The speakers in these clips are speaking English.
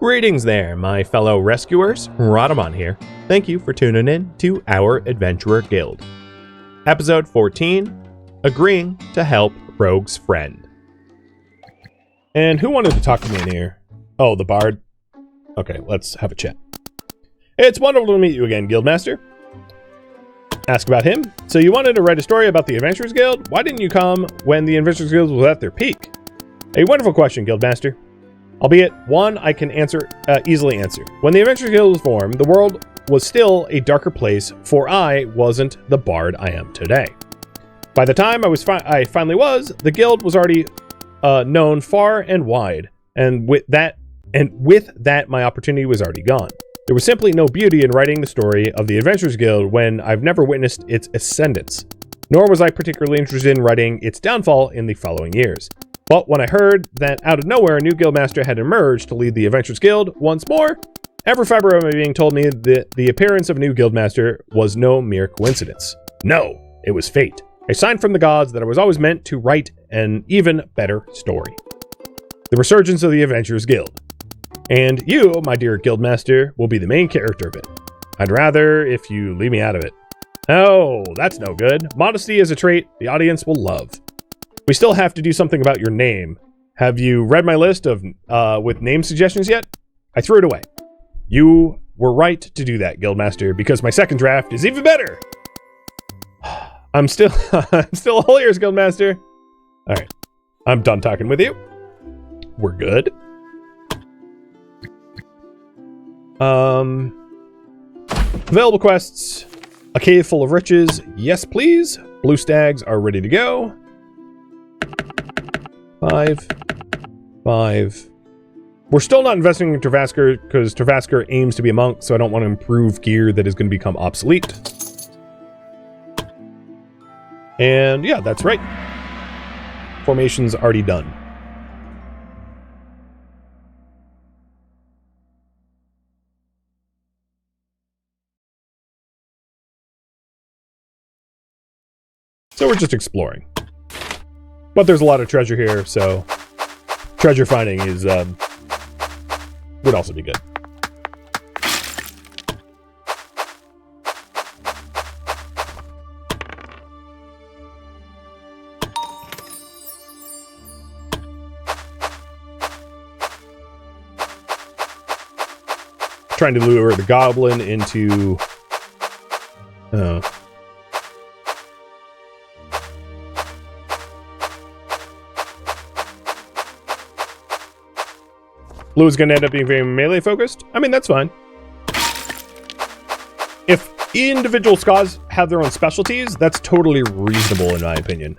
Greetings there, my fellow rescuers. Rhadamant here. Thank you for tuning in to our Adventurer Guild. Episode 14, Agreeing to Help Rogue's Friend. And who wanted to talk to me in here? Oh, the bard. Okay, let's have a chat. It's wonderful to meet you again, Guildmaster. Ask about him. So you wanted to write a story about the Adventurers Guild? Why didn't you come when the Adventurers Guild was at their peak? A wonderful question, Guildmaster. Albeit one I can easily answer. When the Adventurers Guild was formed, the world was still a darker place, for I wasn't the bard I am today. By the time I finally was, the guild was already known far and wide, and with that, my opportunity was already gone. There was simply no beauty in writing the story of the Adventurers Guild when I've never witnessed its ascendance, nor was I particularly interested in writing its downfall in the following years. But when I heard that out of nowhere a new guildmaster had emerged to lead the Adventurers Guild once more, every fiber of my being told me that the appearance of a new guildmaster was no mere coincidence. No, it was fate. A sign from the gods that I was always meant to write an even better story. The resurgence of the Adventurers Guild. And you, my dear guildmaster, will be the main character of it. I'd rather if you leave me out of it. Oh, that's no good. Modesty is a trait the audience will love. We still have to do something about your name. Have you read my list of with name suggestions yet? I threw it away. You were right to do that, Guildmaster, because my second draft is even better. I'm still all ears, Guildmaster. All right, I'm done talking with you. We're good. Available quests. A cave full of riches. Yes, please. Blue stags are ready to go. 5. We're still not investing in Travasker because Travasker aims to be a monk, so I don't want to improve gear that is going to become obsolete. And yeah, that's right. Formation's already done. So we're just exploring. But there's a lot of treasure here, so treasure finding is would also be good. Trying to lure the goblin into Blue is going to end up being very melee focused. I mean, that's fine. If individual squads have their own specialties, that's totally reasonable in my opinion.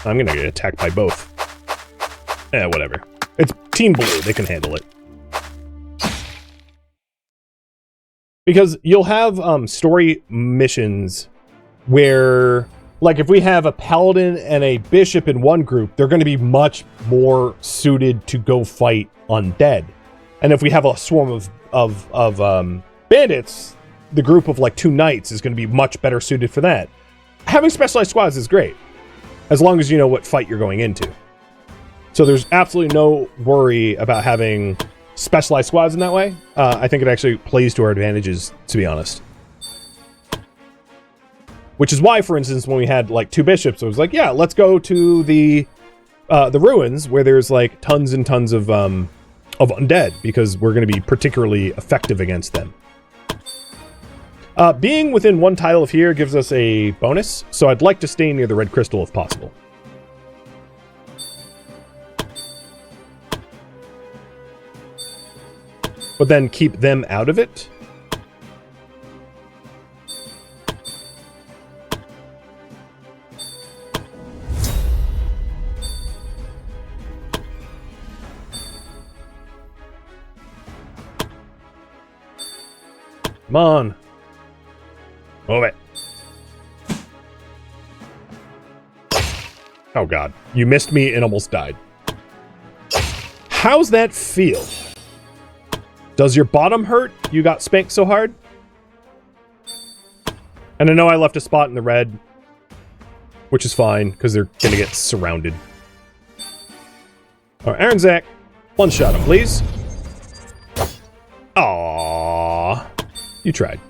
I'm going to get attacked by both. Whatever. It's Team Blue. They can handle it. Because you'll have story missions where... Like, if we have a paladin and a bishop in one group, they're going to be much more suited to go fight undead. And if we have a swarm of bandits, the group of, like, 2 knights is going to be much better suited for that. Having specialized squads is great, as long as you know what fight you're going into. So there's absolutely no worry about having specialized squads in that way. I think it actually plays to our advantages, to be honest. Which is why, for instance, when we had like 2 bishops, it was like, yeah, let's go to the ruins where there's like tons and tons of undead, because we're going to be particularly effective against them. Being within 1 tile of here gives us a bonus, so I'd like to stay near the red crystal if possible. But then keep them out of it. Come on. Move it. Oh god. You missed me and almost died. How's that feel? Does your bottom hurt? You got spanked so hard? And I know I left a spot in the red, which is fine, because they're going to get surrounded. Alright, Aaron Zach, One shot him, please. Aww. You tried.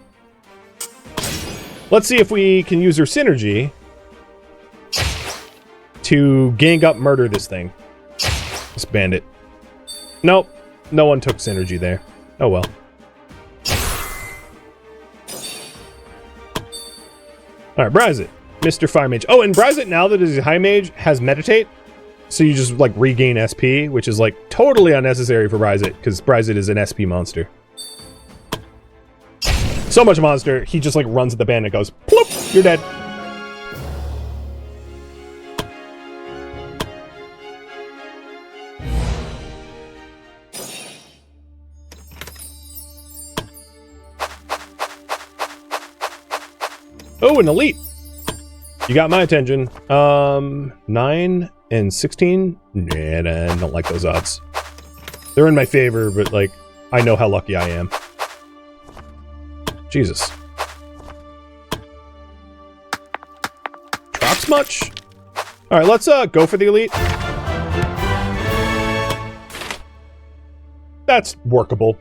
Let's see if we can use our synergy to gang up murder this thing. This bandit. Nope. No one took synergy there. Oh well. Alright, Bryzit. Mr. Fire Mage. Oh, and Bryzit, now that he's a High Mage, has Meditate. So you just, like, regain SP, which is, like, totally unnecessary for Bryzit, because Bryzit is an SP monster. So much monster, he just, like, runs at the bandit and goes, ploop, you're dead. Oh, an elite. You got my attention. 9 and 16? Nah, I don't like those odds. They're in my favor, but, like, I know how lucky I am. Jesus. Drops much? Alright, let's go for the elite. That's workable.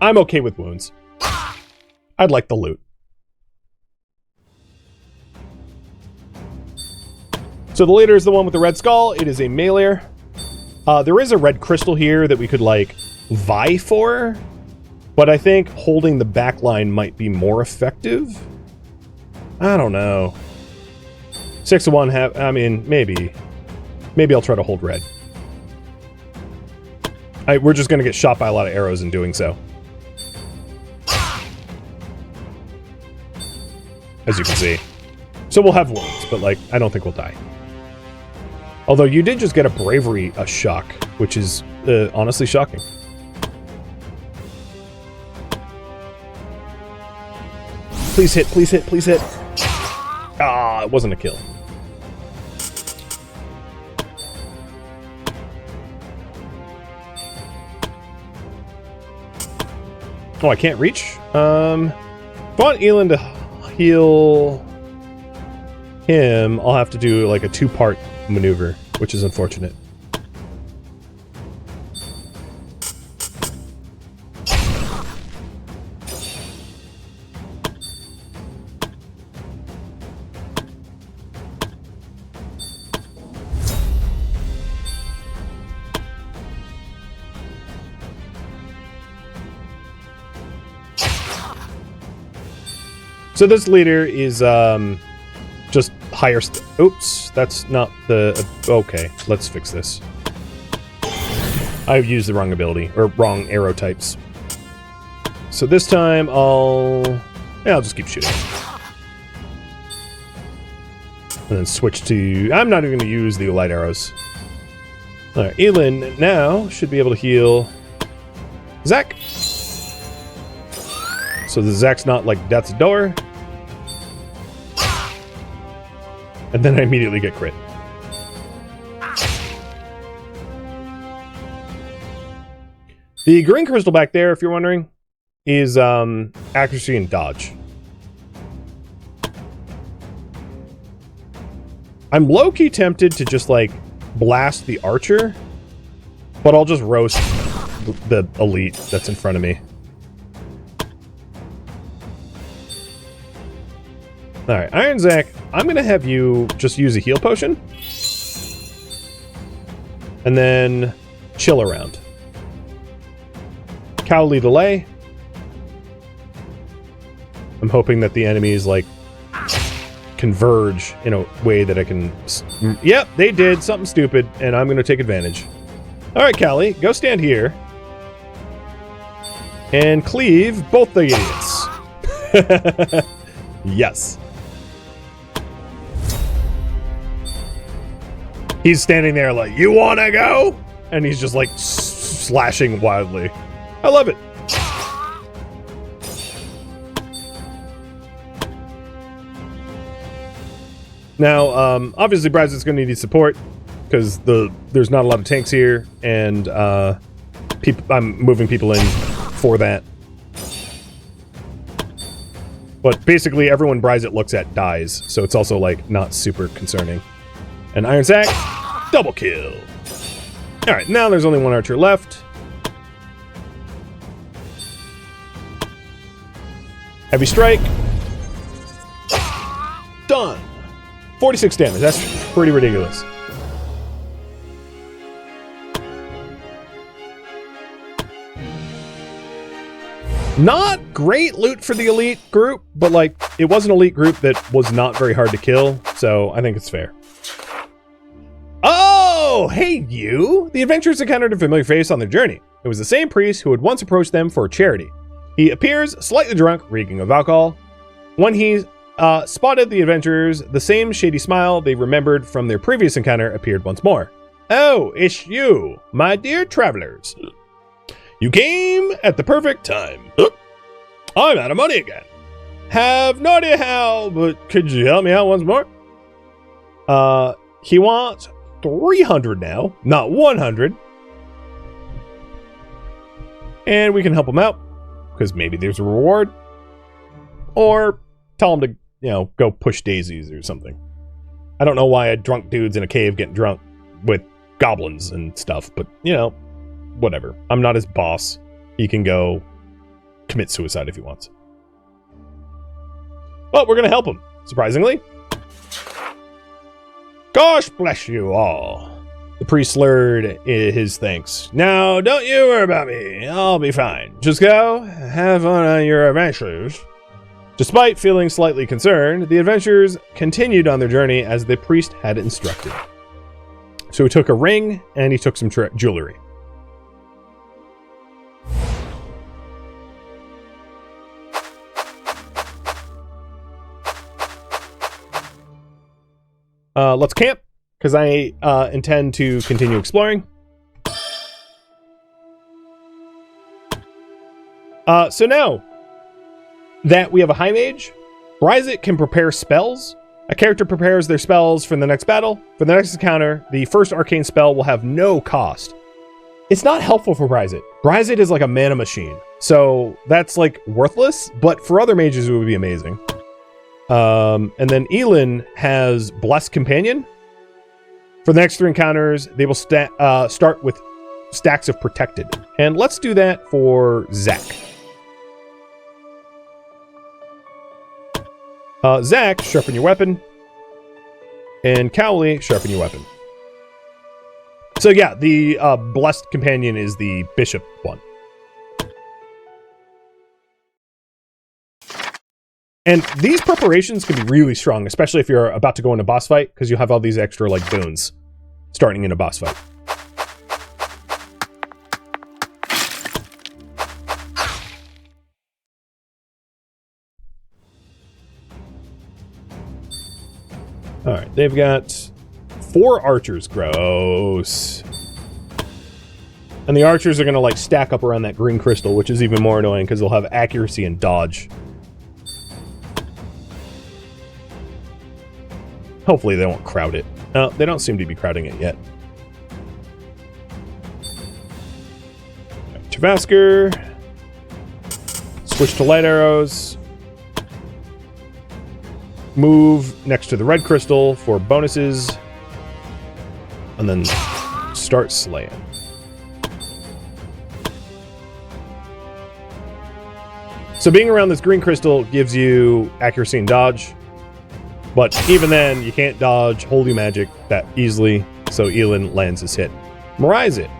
I'm okay with wounds. I'd like the loot. So the leader is the one with the red skull. It is a melee. There is a red crystal here that we could, like, vie for. But I think holding the back line might be more effective. I don't know. 6 to 1 I mean, maybe. Maybe I'll try to hold red. We're just going to get shot by a lot of arrows in doing so. As you can see. So we'll have wounds, but, like, I don't think we'll die. Although you did just get a bravery shock, which is honestly shocking. Please hit, please hit, please hit. Ah, it wasn't a kill. Oh, I can't reach? If I want Elin to heal him, I'll have to do like a 2-part maneuver, which is unfortunate. So this leader is just higher. Oops, that's not the. Okay, let's fix this. I've used the wrong ability or wrong arrow types. So this time I'll just keep shooting, and then switch to. I'm not even going to use the light arrows. All right, Elin now should be able to heal Zach. So the Zach's not like death's door. And then I immediately get crit. The green crystal back there, if you're wondering, is accuracy and dodge. I'm low-key tempted to just, like, blast the archer, but I'll just roast the elite that's in front of me. Alright, Iron Zach, I'm going to have you just use a heal potion. And then chill around. Cowardly delay. I'm hoping that the enemies, like, converge in a way that I can... Yep, they did something stupid, and I'm going to take advantage. Alright, Callie, go stand here. And cleave both the idiots. Yes. He's standing there like, you wanna go? And he's just like slashing wildly. I love it. Now, obviously Bryzit's gonna need support because there's not a lot of tanks here, and I'm moving people in for that. But basically everyone Bryzit looks at dies, so it's also like not super concerning. And Iron Zach, double kill. Alright, now there's only one archer left. Heavy strike. Done. 46 damage. That's pretty ridiculous. Not great loot for the elite group, but like, it was an elite group that was not very hard to kill, so I think it's fair. Oh, hey you! The adventurers encountered a familiar face on their journey. It was the same priest who had once approached them for charity. He appears slightly drunk, reeking of alcohol. When he spotted the adventurers, the same shady smile they remembered from their previous encounter appeared once more. Oh, it's you, my dear travelers. You came at the perfect time. I'm out of money again. Have no idea how, but could you help me out once more? He wants 300 now, not 100. And we can help him out, because maybe there's a reward. Or tell him to, you know, go push daisies or something. I don't know why a drunk dude's in a cave getting drunk with goblins and stuff, but, you know, whatever. I'm not his boss. He can go commit suicide if he wants. Well, we're going to help him, surprisingly. Gosh bless you all. The priest slurred his thanks. Now, don't you worry about me. I'll be fine. Just go, have fun on your adventures. Despite feeling slightly concerned, the adventurers continued on their journey as the priest had instructed. So he took a ring, and he took some jewelry. Let's camp, because I intend to continue exploring. So now that we have a high mage, Bryzit can prepare spells. A character prepares their spells for the next battle. For the next encounter, the first arcane spell will have no cost. It's not helpful for Bryzit. Bryzit is like a mana machine, so that's like worthless, but for other mages it would be amazing. And then Elin has Blessed Companion. For the next 3 encounters, they will start with stacks of Protected. And let's do that for Zach. Zach, sharpen your weapon. And Cowley, sharpen your weapon. So yeah, the Blessed Companion is the Bishop one. And these preparations can be really strong, especially if you're about to go into a boss fight, because you have all these extra, like, boons starting in a boss fight. Alright, they've got 4 archers. Gross. And the archers are going to, like, stack up around that green crystal, which is even more annoying, because they'll have accuracy and dodge. Hopefully they won't crowd it. They don't seem to be crowding it yet. Chavasker. Switch to light arrows. Move next to the red crystal for bonuses. And then start slaying. So being around this green crystal gives you accuracy and dodge. But even then, you can't dodge holy magic that easily, so Elin lands his hit. Merizit.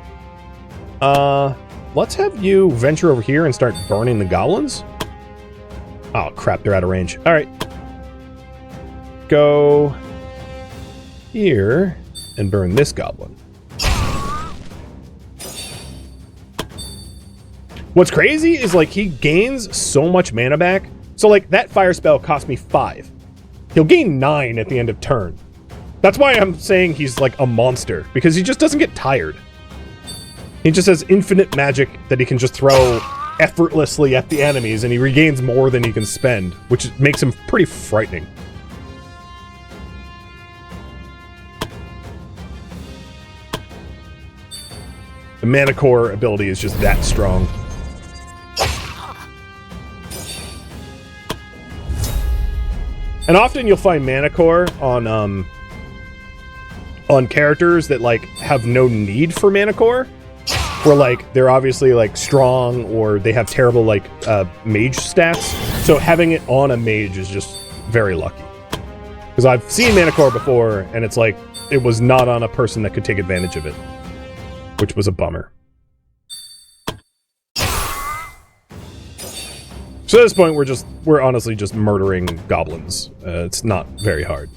Let's have you venture over here and start burning the goblins. Oh, crap, they're out of range. Alright. Go here and burn this goblin. What's crazy is, like, he gains so much mana back. So, like, that fire spell cost me 5. He'll gain 9 at the end of turn. That's why I'm saying he's like a monster, because he just doesn't get tired. He just has infinite magic that he can just throw effortlessly at the enemies, and he regains more than he can spend, which makes him pretty frightening. The Mana Core ability is just that strong. And often you'll find Mana Core on on characters that like have no need for mana core, where like they're obviously like strong or they have terrible like mage stats. So having it on a mage is just very lucky. Because I've seen mana core before, and it's like it was not on a person that could take advantage of it, which was a bummer. So at this point, we're honestly just murdering goblins. It's not very hard.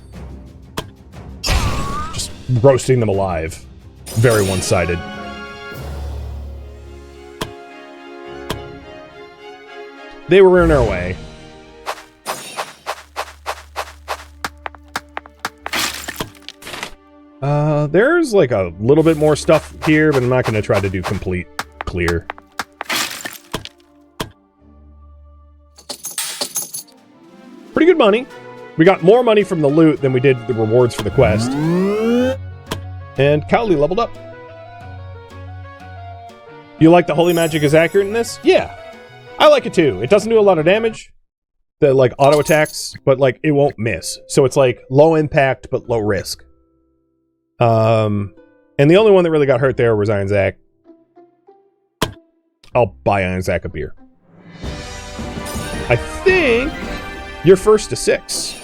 Just roasting them alive. Very one-sided. They were in our way. There's like a little bit more stuff here, but I'm not going to try to do complete clear. Pretty good money. We got more money from the loot than we did the rewards for the quest. And Cowley leveled up. You like the holy magic is accurate in this? Yeah. I like it too. It doesn't do a lot of damage. The like auto attacks, but like it won't miss. So it's like low impact but low risk. And the only one that really got hurt there was Iron Zach. I'll buy Iron Zach a beer. I think you're first to 6.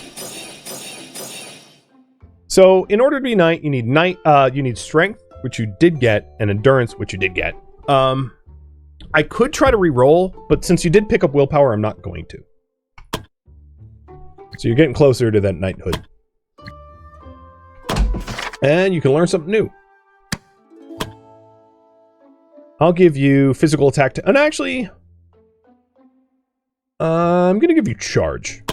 So in order to be knight, you need strength, which you did get, and endurance, which you did get. I could try to re-roll, but since you did pick up willpower, I'm not going to. So you're getting closer to that knighthood. And you can learn something new. I'll give you physical attack and actually, I'm going to give you charge.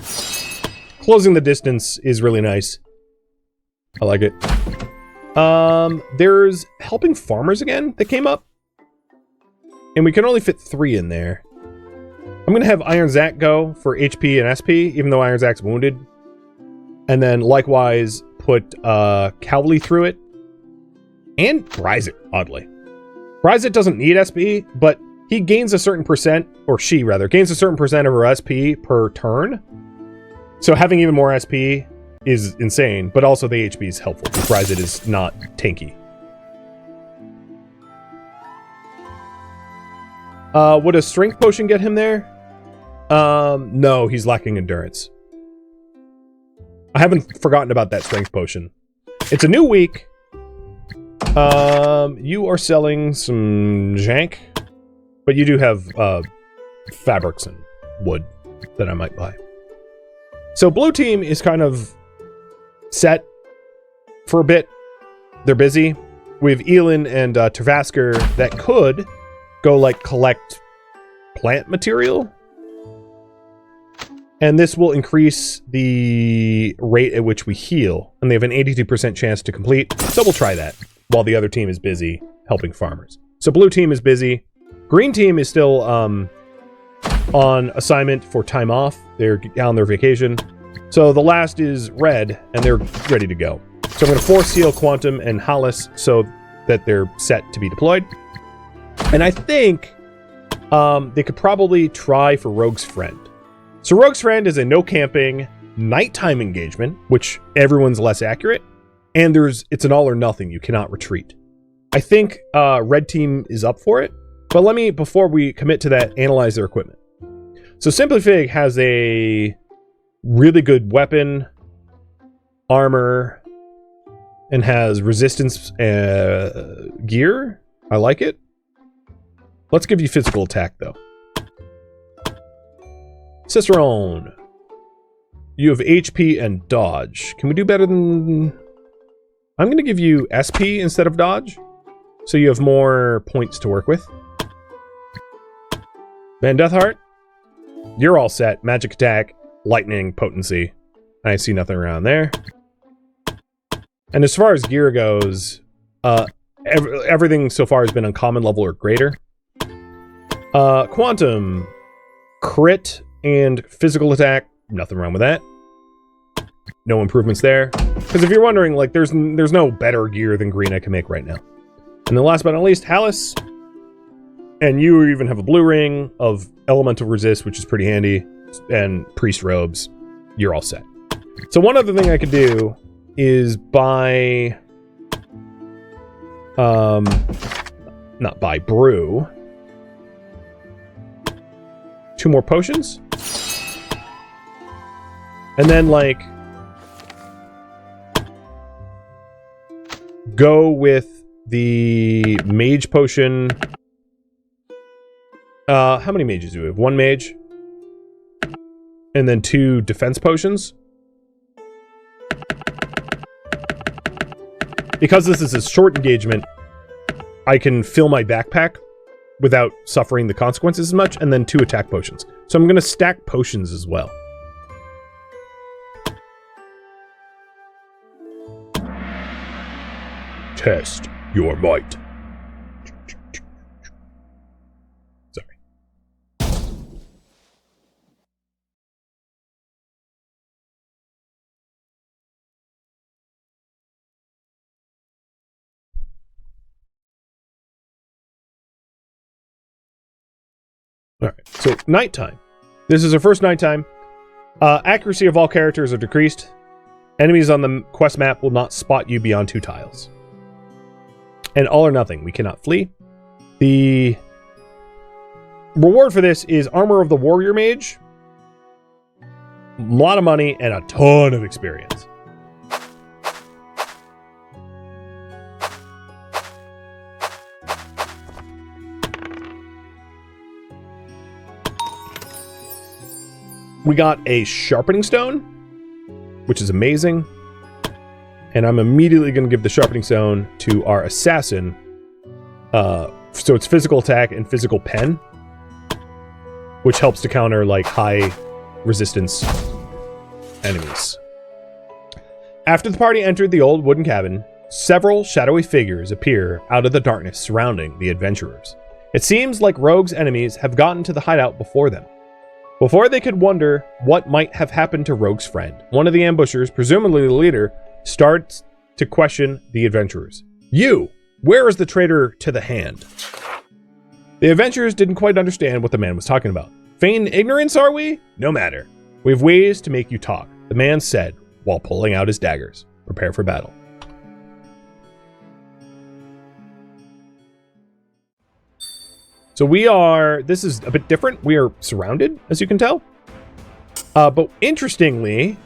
Closing the distance is really nice. I like it. There's helping farmers again that came up. And we can only fit 3 in there. I'm going to have Iron Zach go for HP and SP, even though Iron Zach's wounded. And then likewise put Cowley through it. And Bryzit, oddly. Bryzit doesn't need SP, but he gains a certain percent, or she rather, gains a certain percent of her SP per turn. So having even more SP is insane, but also the HP is helpful. Bryzit is not tanky. Would a strength potion get him there? No, he's lacking endurance. I haven't forgotten about that strength potion. It's a new week. You are selling some jank, but you do have fabrics and wood that I might buy. So blue team is kind of set for a bit. They're busy. We have Elin and Tavasker that could go like collect plant material. And this will increase the rate at which we heal. And they have an 82% chance to complete. So we'll try that while the other team is busy helping farmers. So blue team is busy. Green team is still on assignment for time off. They're on their vacation. So the last is red, and they're ready to go. So I'm going to force seal Quantum and Hollis so that they're set to be deployed. And I think they could probably try for Rogue's Friend. So Rogue's Friend is a no camping nighttime engagement, which everyone's less accurate, and it's an all or nothing. You cannot retreat. I think red team is up for it, but let me, before we commit to that, analyze their equipment. So Simply Fig has a really good weapon, armor, and has resistance gear. I like it. Let's give you physical attack, though. Cicerone. You have HP and dodge. Can we do better than... I'm going to give you SP instead of dodge, so you have more points to work with. Van Deathheart. You're all set. Magic attack, lightning, potency. I see nothing around there. And as far as gear goes, everything so far has been uncommon level or greater. Quantum, crit, and physical attack. Nothing wrong with that. No improvements there. Because if you're wondering, like, there's no better gear than green I can make right now. And then last but not least, Hallis. And you even have a blue ring of elemental resist, which is pretty handy. And priest robes. You're all set. So one other thing I could do is buy Not buy, brew. 2 more potions. And then, like, go with the mage potion. How many mages do we have? 1 mage. And then 2 defense potions. Because this is a short engagement, I can fill my backpack without suffering the consequences as much, and then 2 attack potions. So I'm going to stack potions as well. Test your might. Sorry. Alright, so nighttime. This is our first nighttime. Accuracy of all characters are decreased. Enemies on the quest map will not spot you beyond 2 tiles. And all or nothing. We cannot flee. The reward for this is Armor of the Warrior Mage. A lot of money and a ton of experience. We got a Sharpening Stone, which is amazing. And I'm immediately going to give the Sharpening Stone to our Assassin. So it's physical attack and physical pen, which helps to counter, like, high resistance enemies. After the party entered the old wooden cabin, several shadowy figures appear out of the darkness surrounding the adventurers. It seems like Rogue's enemies have gotten to the hideout before them. Before they could wonder what might have happened to Rogue's friend, one of the ambushers, presumably the leader, starts to question the adventurers. You! Where is the traitor to the hand? The adventurers didn't quite understand what the man was talking about. Feign ignorance, are we? No matter. We have ways to make you talk, the man said while pulling out his daggers. Prepare for battle. So this is a bit different. We are surrounded, as you can tell. But interestingly,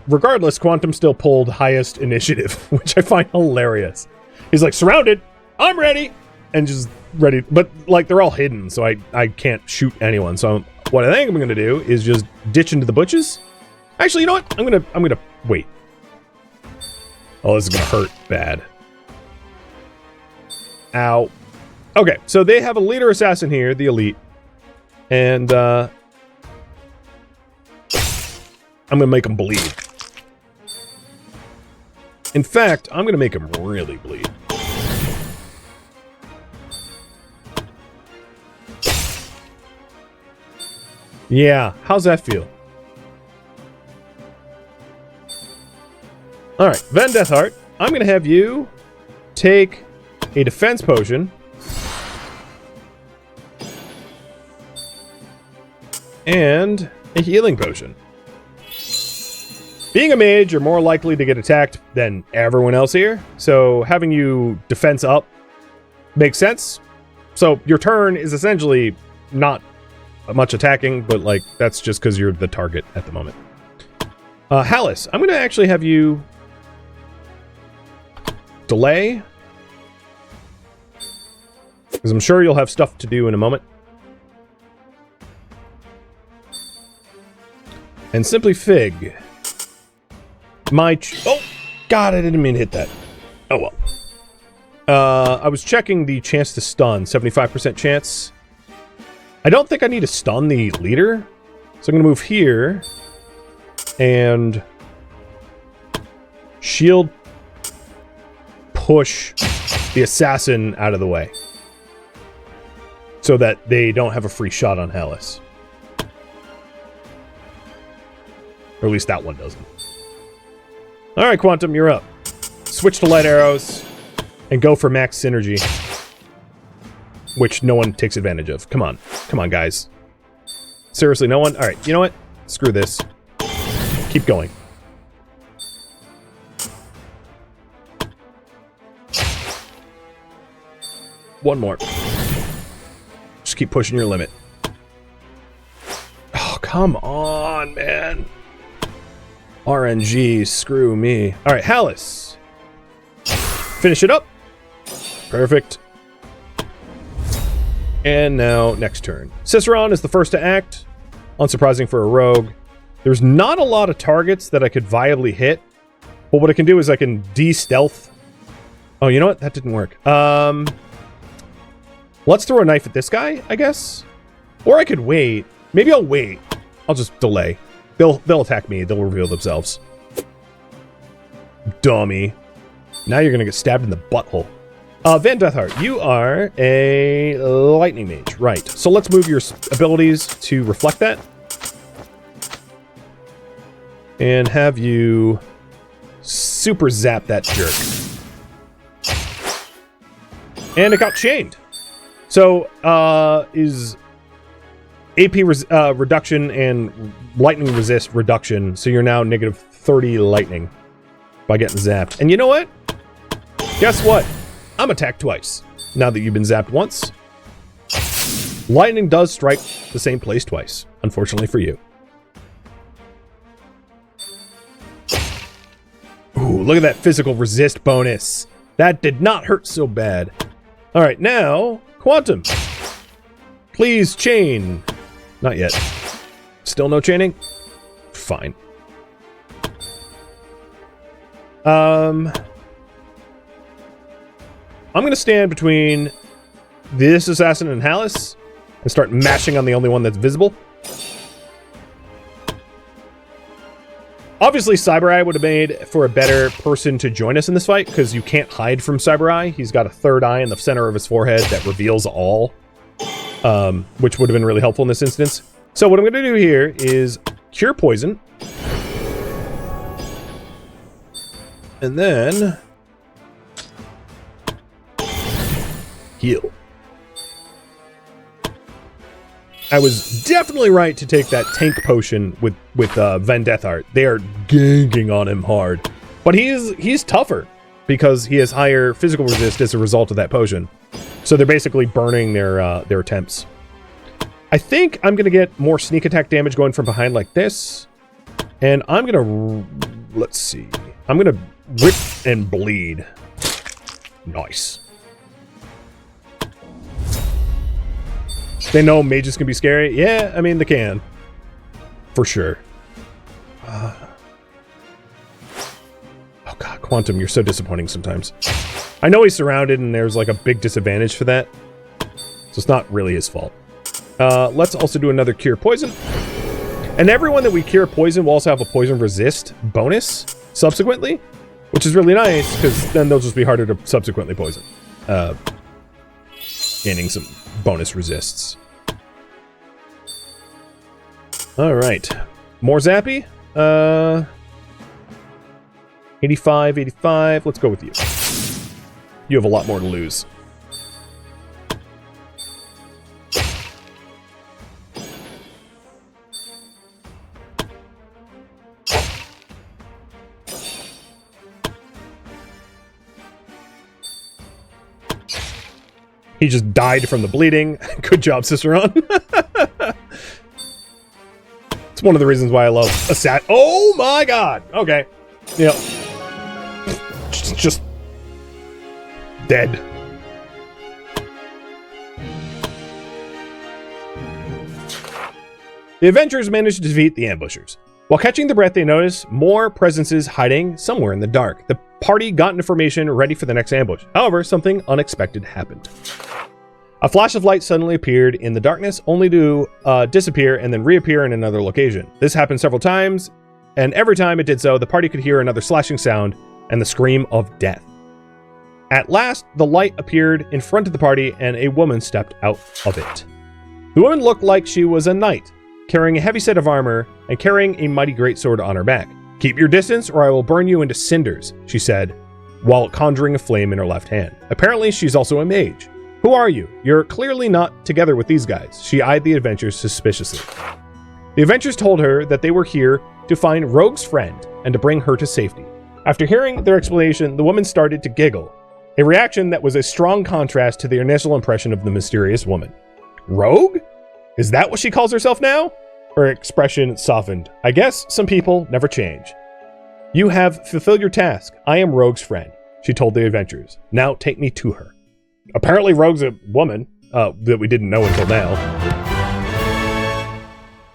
regardless, Quantum still pulled highest initiative, which I find hilarious. He's like, surrounded, I'm ready, and just ready. But, like, they're all hidden, so I can't shoot anyone. So what I think I'm going to do is just ditch into the bushes. Actually, you know what? I'm gonna wait. Oh, this is going to hurt bad. Ow. Okay, so they have a leader assassin here, the elite. And, I'm gonna make him bleed. In fact, I'm gonna make him really bleed. Yeah, how's that feel? Alright, Ven Deathheart, I'm gonna have you take a defense potion. And a healing potion. Being a mage, you're more likely to get attacked than everyone else here, so having you defense up makes sense. So your turn is essentially not much attacking, but, like, that's just because you're the target at the moment. Hallis, I'm going to actually have you delay, because I'm sure you'll have stuff to do in a moment. And Simply Fig. Oh, God, I didn't mean to hit that. Oh, well. I was checking the chance to stun. 75% chance. I don't think I need to stun the leader. So I'm going to move here. And shield push the assassin out of the way. So that they don't have a free shot on Hallis. Or at least that one doesn't. Alright, Quantum, you're up. Switch to light arrows and go for max synergy. Which no one takes advantage of. Come on. Come on, guys. Seriously, no one? Alright, you know what? Screw this. Keep going. One more. Just keep pushing your limit. Oh, come on, man. RNG, screw me. All right, Hallis. Finish it up. Perfect. And now, next turn. Ciceron is the first to act. Unsurprising for a rogue. There's not a lot of targets that I could viably hit. But what I can do is I can de-stealth. Oh, you know what? That didn't work. Let's throw a knife at this guy, I guess. Or I could wait. Maybe I'll wait. I'll just delay. They'll attack me. They'll reveal themselves. Dummy. Now you're going to get stabbed in the butthole. Van Deathheart, you are a lightning mage. Right. So let's move your abilities to reflect that. And have you super zap that jerk. And it got chained. So, is AP reduction and lightning resist reduction. So you're now negative 30 lightning by getting zapped. And you know what? Guess what? I'm attacked twice. Now that you've been zapped once. Lightning does strike the same place twice. Unfortunately for you. Ooh, look at that physical resist bonus. That did not hurt so bad. All right, now, Quantum. Please chain. Not yet. Still no chaining? Fine. I'm going to stand between this assassin and Hallis and start mashing on the only one that's visible. Obviously, Cyber Eye would have made for a better person to join us in this fight, because you can't hide from Cyber Eye. He's got a third eye in the center of his forehead that reveals all, which would have been really helpful in this instance. So what I'm going to do here is Cure Poison. And then heal. I was definitely right to take that tank potion with Van Deathheart. They are ganking on him hard. But he's tougher because he has higher physical resist as a result of that potion. So they're basically burning their attempts. I think I'm going to get more sneak attack damage going from behind like this. And I'm going to... Let's see. I'm going to rip and bleed. Nice. They know mages can be scary. Yeah, I mean, they can. For sure. Oh, God, Quantum, you're so disappointing sometimes. I know he's surrounded, and there's, like, a big disadvantage for that. So it's not really his fault. Let's also do another Cure Poison. And everyone that we Cure Poison will also have a Poison Resist bonus subsequently, which is really nice, because then they'll just be harder to subsequently poison. Gaining some bonus resists. Alright. More zappy. 85, 85. Let's go with you. You have a lot more to lose. He just died from the bleeding. Good job, Ciceron. It's one of the reasons why I love Assassin. Oh my God. Okay. Yep. Just dead. The adventurers managed to defeat the ambushers. While catching their breath, they notice more presences hiding somewhere in the dark. The party got information ready for the next ambush. However, something unexpected happened. A flash of light suddenly appeared in the darkness, only to disappear and then reappear in another location. This happened several times, and every time it did so, the party could hear another slashing sound and the scream of death. At last, the light appeared in front of the party, and a woman stepped out of it. The woman looked like she was a knight, carrying a heavy set of armor and carrying a mighty greatsword on her back. "Keep your distance, or I will burn you into cinders," she said, while conjuring a flame in her left hand. Apparently, she's also a mage. "Who are you? You're clearly not together with these guys." She eyed the adventurers suspiciously. The adventurers told her that they were here to find Rogue's friend and to bring her to safety. After hearing their explanation, the woman started to giggle. A reaction that was a strong contrast to the initial impression of the mysterious woman. Rogue? Is that what she calls herself now? Her expression softened. I guess some people never change. You have fulfilled your task. I am Rogue's friend, she told the adventurers. Now take me to her. Apparently Rogue's a woman, that we didn't know until now.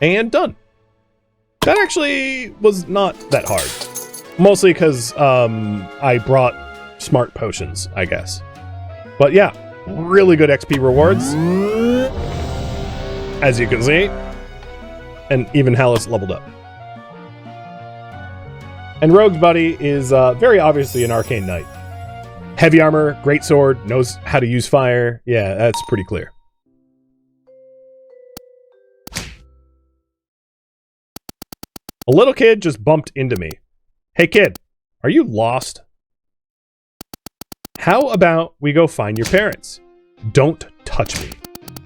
And done. That actually was not that hard. Mostly because I brought smart potions, I guess. But yeah, really good XP rewards. As you can see. And even Hallis leveled up. And Rogue's buddy is very obviously an arcane knight. Heavy armor, great sword, knows how to use fire. Yeah, that's pretty clear. A little kid just bumped into me. Hey kid, are you lost? How about we go find your parents? Don't touch me.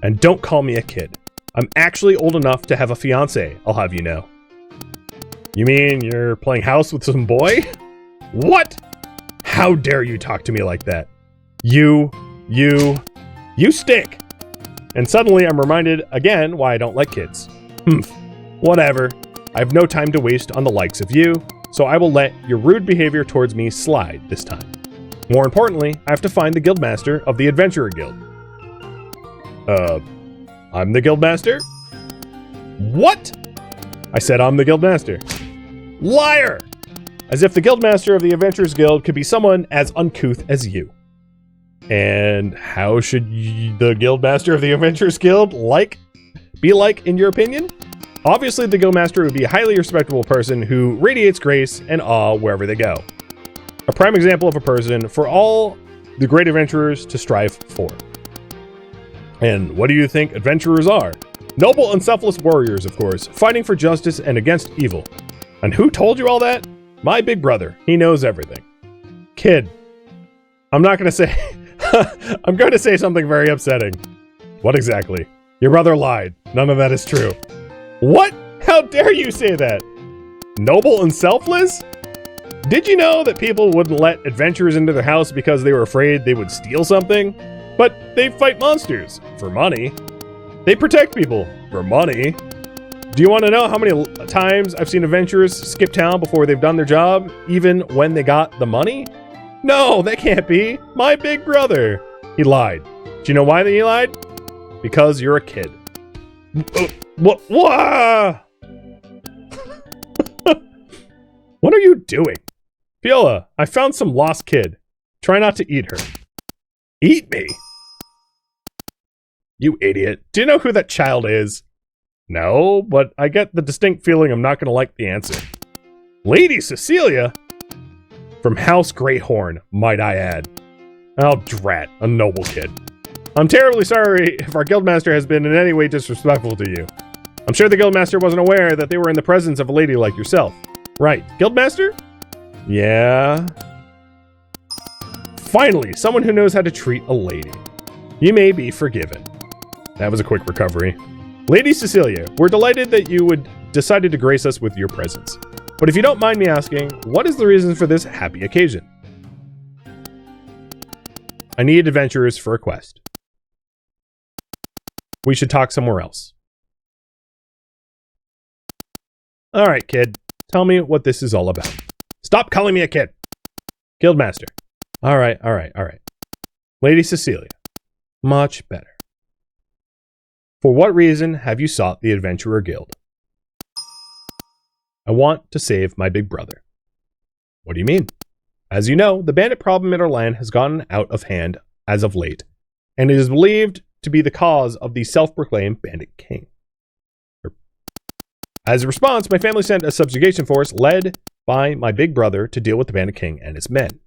And don't call me a kid. I'm actually old enough to have a fiance, I'll have you know. You mean you're playing house with some boy? What? How dare you talk to me like that? You stink. And suddenly I'm reminded again why I don't like kids. Whatever. I have no time to waste on the likes of you, so I will let your rude behavior towards me slide this time. More importantly, I have to find the guildmaster of the Adventurer Guild. I'm the guildmaster? What? I said I'm the guildmaster. Liar! As if the guildmaster of the Adventurers Guild could be someone as uncouth as you. And how should the guildmaster of the Adventurers Guild be like in your opinion? Obviously, the guildmaster would be a highly respectable person who radiates grace and awe wherever they go. A prime example of a person for all the great adventurers to strive for. And what do you think adventurers are? Noble and selfless warriors, of course, fighting for justice and against evil. And who told you all that? My big brother. He knows everything. Kid. I'm not going to say... I'm going to say something very upsetting. What exactly? Your brother lied. None of that is true. What? How dare you say that? Noble and selfless? Did you know that people wouldn't let adventurers into their house because they were afraid they would steal something? But they fight monsters for money. They protect people for money. Do you want to know how many times I've seen adventurers skip town before they've done their job, even when they got the money? No, that can't be. My big brother. He lied. Do you know why he lied? Because you're a kid. What? What are you doing? Viola, I found some lost kid. Try not to eat her. Eat me? You idiot. Do you know who that child is? No, but I get the distinct feeling I'm not going to like the answer. Lady Cecilia? From House Greyhorn, might I add. Oh, drat, a noble kid. I'm terribly sorry if our guildmaster has been in any way disrespectful to you. I'm sure the guildmaster wasn't aware that they were in the presence of a lady like yourself. Right, guildmaster? Yeah. Finally, someone who knows how to treat a lady. You may be forgiven. That was a quick recovery. Lady Cecilia, we're delighted that you would decided to grace us with your presence. But if you don't mind me asking, what is the reason for this happy occasion? I need adventurers for a quest. We should talk somewhere else. Alright, kid. Tell me what this is all about. Stop calling me a kid! Guildmaster. Alright. Lady Cecilia. Much better. For what reason have you sought the Adventurer Guild? I want to save my big brother. What do you mean? As you know, the bandit problem in our land has gotten out of hand as of late, and it is believed to be the cause of the self-proclaimed bandit king. As a response, my family sent a subjugation force led by my big brother to deal with the bandit king and his men.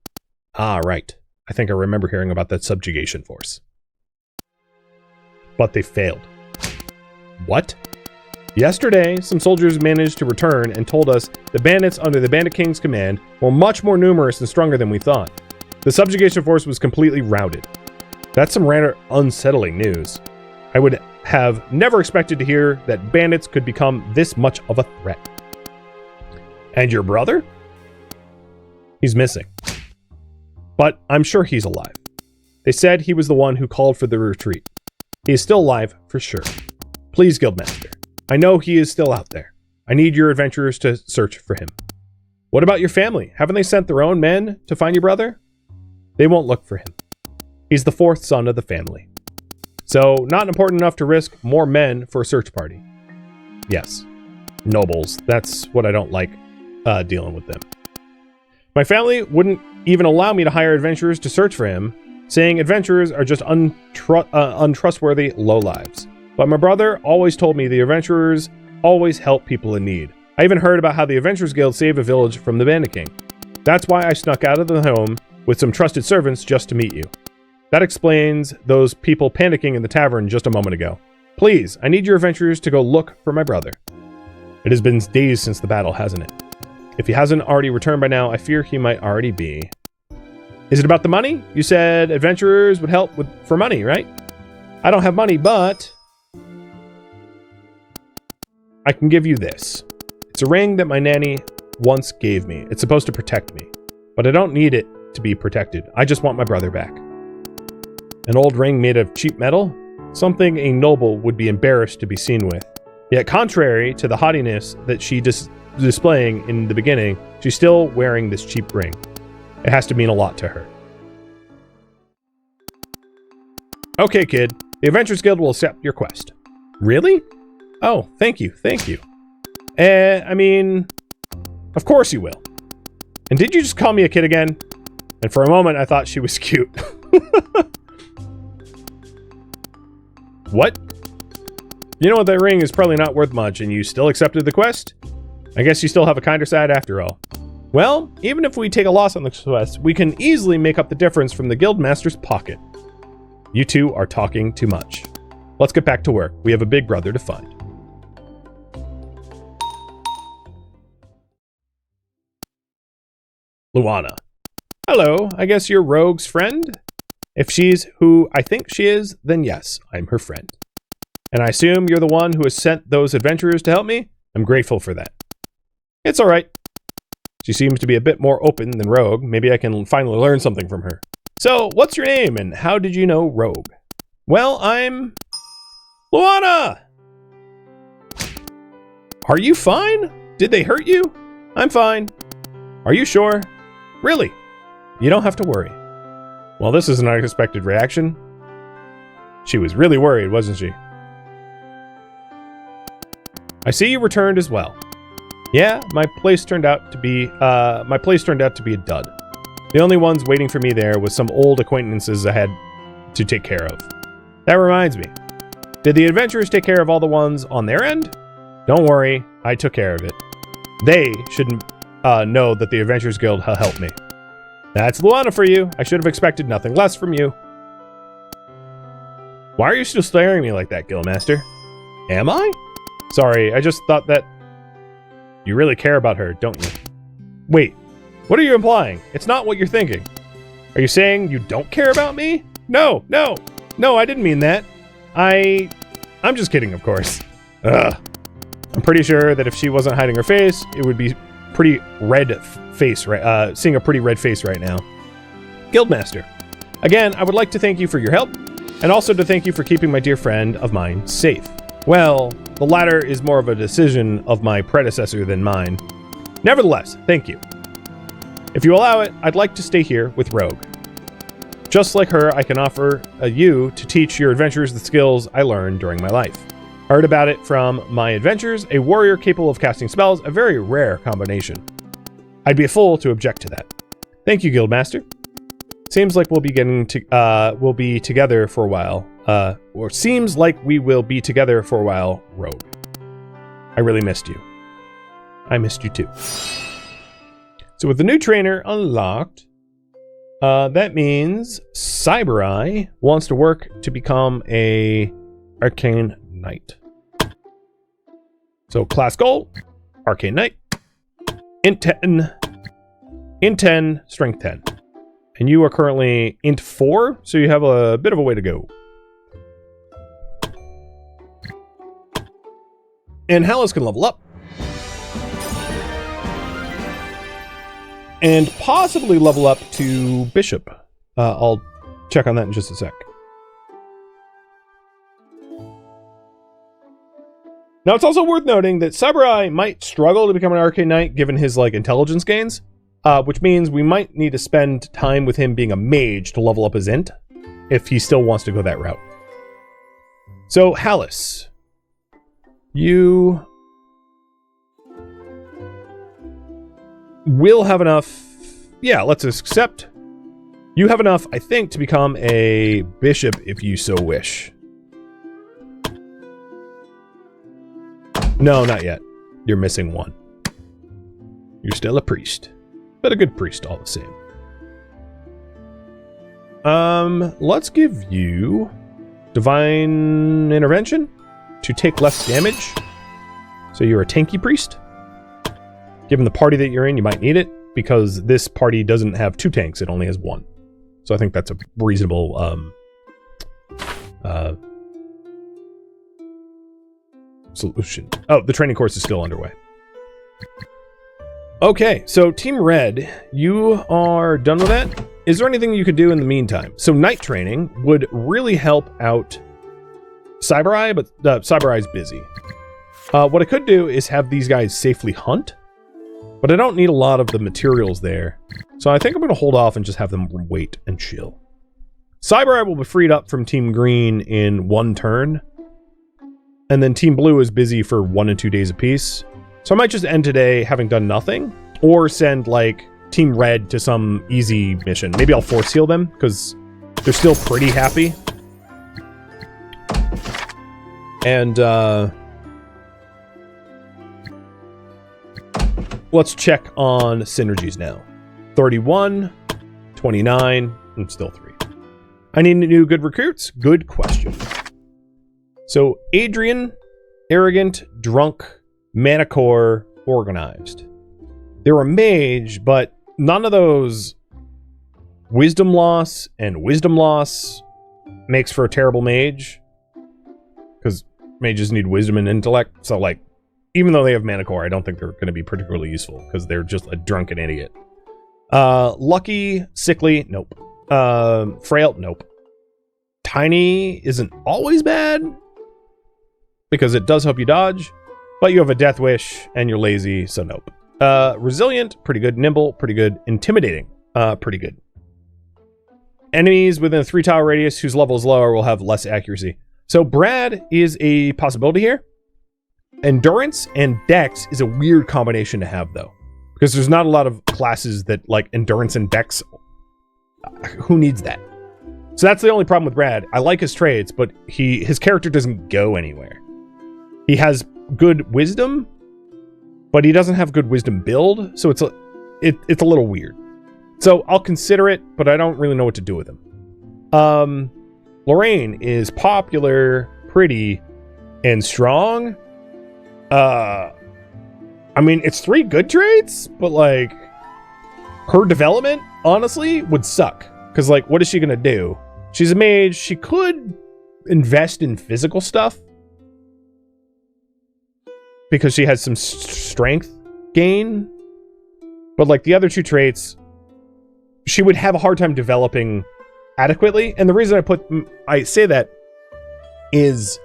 Ah, right. I think I remember hearing about that subjugation force. But they failed. What? Yesterday, some soldiers managed to return and told us the bandits under the Bandit King's command were much more numerous and stronger than we thought. The subjugation force was completely routed. That's some rather unsettling news. I would have never expected to hear that bandits could become this much of a threat. And your brother? He's missing. But I'm sure he's alive. They said he was the one who called for the retreat. He is still alive, for sure. Please, Guildmaster. I know he is still out there. I need your adventurers to search for him. What about your family? Haven't they sent their own men to find your brother? They won't look for him. He's the fourth son of the family. So, not important enough to risk more men for a search party. Yes. Nobles. That's what I don't like dealing with them. My family wouldn't even allow me to hire adventurers to search for him, saying adventurers are just untrustworthy lowlives. But my brother always told me the adventurers always help people in need. I even heard about how the Adventurers Guild saved a village from the Bandit King. That's why I snuck out of the home with some trusted servants just to meet you. That explains those people panicking in the tavern just a moment ago. Please, I need your adventurers to go look for my brother. It has been days since the battle, hasn't it? If he hasn't already returned by now, I fear he might already be. Is it about the money? You said adventurers would help for money, right? I don't have money, but I can give you this. It's a ring that my nanny once gave me. It's supposed to protect me, but I don't need it to be protected. I just want my brother back. An old ring made of cheap metal? Something a noble would be embarrassed to be seen with. Yet contrary to the haughtiness that she displaying in the beginning, she's still wearing this cheap ring. It has to mean a lot to her. Okay, kid. The Adventurers Guild will accept your quest. Really? Oh, thank you. I mean, of course you will. And did you just call me a kid again? And for a moment, I thought she was cute. What? You know what, that ring is probably not worth much, and you still accepted the quest? I guess you still have a kinder side after all. Well, even if we take a loss on the quest, we can easily make up the difference from the Guildmaster's pocket. You two are talking too much. Let's get back to work. We have a big brother to find. Luana. Hello, I guess you're Rogue's friend? If she's who I think she is, then yes, I'm her friend. And I assume you're the one who has sent those adventurers to help me? I'm grateful for that. It's alright. She seems to be a bit more open than Rogue. Maybe I can finally learn something from her. So, what's your name and how did you know Rogue? Well, I'm Luana! Are you fine? Did they hurt you? I'm fine. Are you sure? Really? You don't have to worry. Well, this is an unexpected reaction. She was really worried, wasn't she? I see you returned as well. Yeah, my place turned out to be a dud. The only ones waiting for me there was some old acquaintances I had to take care of. That reminds me. Did the adventurers take care of all the ones on their end? Don't worry, I took care of it. They shouldn't know that the Adventurers Guild helped me. That's Luana for you. I should have expected nothing less from you. Why are you still staring at me like that, Guildmaster? Am I? Sorry, I just thought that you really care about her, don't you? Wait, what are you implying? It's not what you're thinking. Are you saying you don't care about me? No, I didn't mean that. I'm just kidding, of course. Ugh. I'm pretty sure that if she wasn't hiding her face, it would be pretty red face, right? Seeing a pretty red face right now. Guildmaster, again, I would like to thank you for your help, and also to thank you for keeping my dear friend of mine safe. Well, the latter is more of a decision of my predecessor than mine. Nevertheless, thank you. If you allow it, I'd like to stay here with Rogue. Just like her, I can offer you to teach your adventurers the skills I learned during my life. I heard about it from my adventures, a warrior capable of casting spells, a very rare combination. I'd be a fool to object to that. Thank you, Guildmaster. Seems like we'll be together for a while. Or seems like we will be together for a while, Rogue. I really missed you. I missed you too. So with the new trainer unlocked, that means Cybereye wants to work to become a Arcane Knight. So class goal, Arcane Knight, int 10, strength 10. And you are currently int 4, so you have a bit of a way to go. And Hallis can level up. And possibly level up to Bishop. I'll check on that in just a sec. Now, it's also worth noting that Saburai might struggle to become an Arcane Knight given his, like, intelligence gains, which means we might need to spend time with him being a mage to level up his int, if he still wants to go that route. So, Hallis, you will have enough... Yeah, let's accept. You have enough, I think, to become a bishop if you so wish. No, not yet. You're missing one. You're still a priest. But a good priest all the same. Let's give you Divine Intervention to take less damage. So you're a tanky priest. Given the party that you're in, you might need it, because this party doesn't have 2 tanks, it only has 1. So I think that's a reasonable solution. Oh, the training course is still underway. Okay, so Team Red, you are done with that? Is there anything you could do in the meantime? So night training would really help out Saburai, but Saburai's busy. What I could do is have these guys safely hunt, but I don't need a lot of the materials there. So I think I'm going to hold off and just have them wait and chill. Saburai will be freed up from Team Green in 1 turn. And then Team Blue is busy for 1 and 2 days apiece. So I might just end today having done nothing, or send, like, Team Red to some easy mission. Maybe I'll force heal them, because they're still pretty happy. And, let's check on synergies now. 31, 29, and still 3. I need new good recruits? Good question. So, Adrian, arrogant, drunk, manicore, organized. They're a mage, but none of those wisdom loss and wisdom loss makes for a terrible mage. Because mages need wisdom and intellect. So, like, even though they have manicore, I don't think they're going to be particularly useful, because they're just a drunken idiot. Lucky, sickly, nope. Frail, nope. Tiny isn't always bad, because it does help you dodge, but you have a death wish, and you're lazy, so nope. Resilient, pretty good. Nimble, pretty good. Intimidating, pretty good. Enemies within a 3-tile radius whose level is lower will have less accuracy. So Brad is a possibility here. Endurance and Dex is a weird combination to have, though, because there's not a lot of classes that, like, Endurance and Dex. Who needs that? So that's the only problem with Brad. I like his traits, but his character doesn't go anywhere. He has good wisdom, but he doesn't have good wisdom build, so it's a little weird. So I'll consider it, but I don't really know what to do with him. Lorraine is popular, pretty, and strong. I mean, it's 3 good traits, but, like, her development, honestly, would suck. Because, like, what is she gonna do? She's a mage. She could invest in physical stuff, because she has some strength gain. But, like, the other 2 traits, she would have a hard time developing adequately. And the reason I say that is,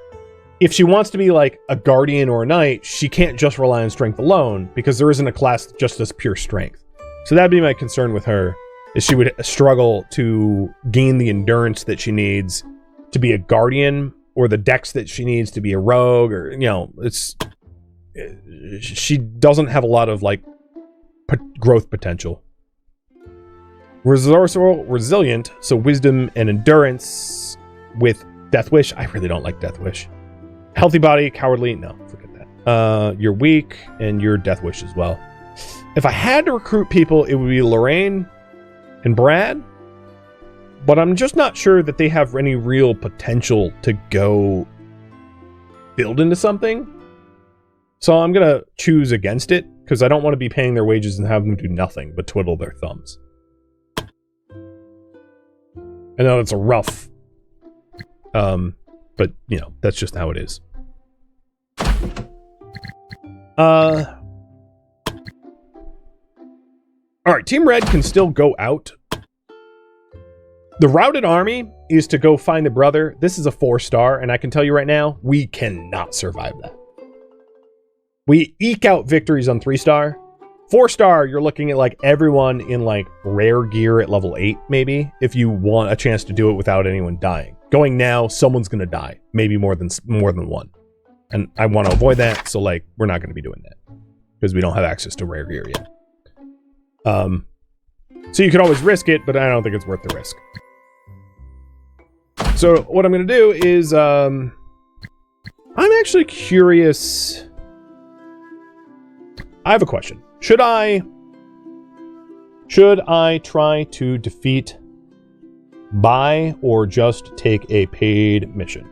if she wants to be, like, a guardian or a knight, she can't just rely on strength alone, because there isn't a class that just does pure strength. So that'd be my concern with her, is she would struggle to gain the endurance that she needs to be a guardian, or the dex that she needs to be a rogue, or, you know, she doesn't have a lot of, like, growth potential. Resourceful, resilient, so wisdom and endurance with Death Wish. I really don't like Death Wish. Healthy body, cowardly, no, forget that. You're weak, and you're Death Wish as well. If I had to recruit people, it would be Lorraine and Brad, but I'm just not sure that they have any real potential to go build into something. So I'm going to choose against it, because I don't want to be paying their wages and have them do nothing but twiddle their thumbs. I know it's a rough, but, you know, that's just how it is. Alright, Team Red can still go out. The routed army is to go find the brother. This is a 4-star, and I can tell you right now, we cannot survive that. We eke out victories on 3-star. 4-star, you're looking at like everyone in like rare gear at level 8, maybe, if you want a chance to do it without anyone dying. Going now, someone's gonna die, maybe more than one. And I want to avoid that, so like we're not gonna be doing that because we don't have access to rare gear yet. So you could always risk it, but I don't think it's worth the risk. So what I'm going to do is, I'm actually curious. I have a question. Should I try to defeat buy or just take a paid mission?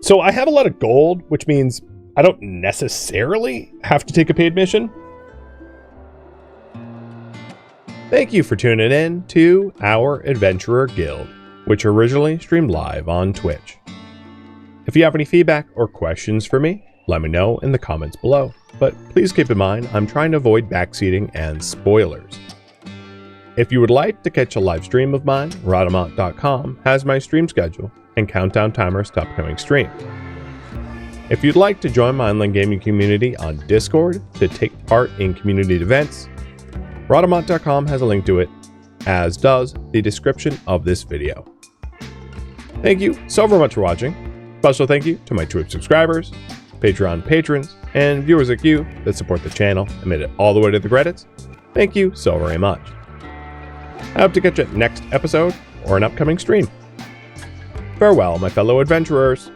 So I have a lot of gold, which means I don't necessarily have to take a paid mission. Thank you for tuning in to our Adventurer Guild, which originally streamed live on Twitch. If you have any feedback or questions for me, let me know in the comments below. But please keep in mind, I'm trying to avoid backseating and spoilers. If you would like to catch a live stream of mine, Rhadamant.com has my stream schedule and countdown timers to upcoming streams. If you'd like to join my online gaming community on Discord to take part in community events, Rhadamant.com has a link to it, as does the description of this video. Thank you so very much for watching. Special thank you to my Twitch subscribers, Patreon patrons, and viewers like you that support the channel and made it all the way to the credits. Thank you so very much. I hope to catch you next episode or an upcoming stream. Farewell, my fellow adventurers.